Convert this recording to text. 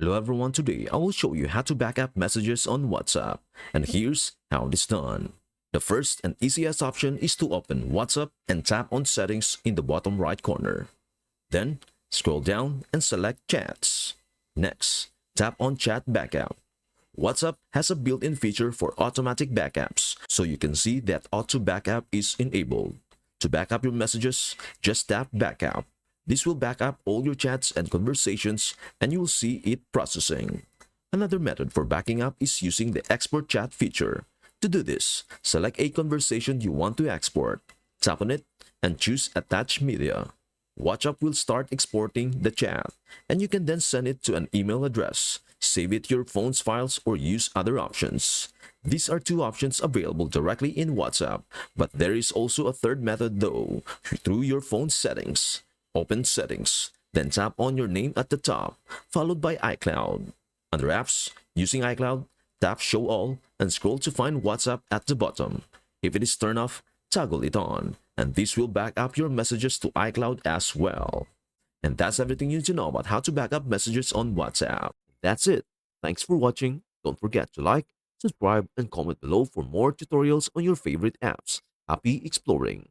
Hello everyone, today I will show you how to back up messages on WhatsApp, and here's how it is done. The first and easiest option is to open WhatsApp and tap on Settings in the bottom right corner. Then, scroll down and select Chats. Next, tap on Chat Backup. WhatsApp has a built-in feature for automatic backups, so you can see that Auto Backup is enabled. To back up your messages, just tap Backup. This will back up all your chats and conversations, and you will see it processing. Another method for backing up is using the Export Chat feature. To do this, select a conversation you want to export, tap on it, and choose Attach Media. WhatsApp will start exporting the chat, and you can then send it to an email address, save it to your phone's files, or use other options. These are two options available directly in WhatsApp, but there is also a third method though, through your phone's settings. Open Settings, then tap on your name at the top, followed by iCloud. Under Apps, using iCloud, tap Show All and scroll to find WhatsApp at the bottom. If it is turned off, toggle it on, and this will back up your messages to iCloud as well. And that's everything you need to know about how to back up messages on WhatsApp. That's it. Thanks for watching. Don't forget to like, subscribe, and comment below for more tutorials on your favorite apps. Happy exploring!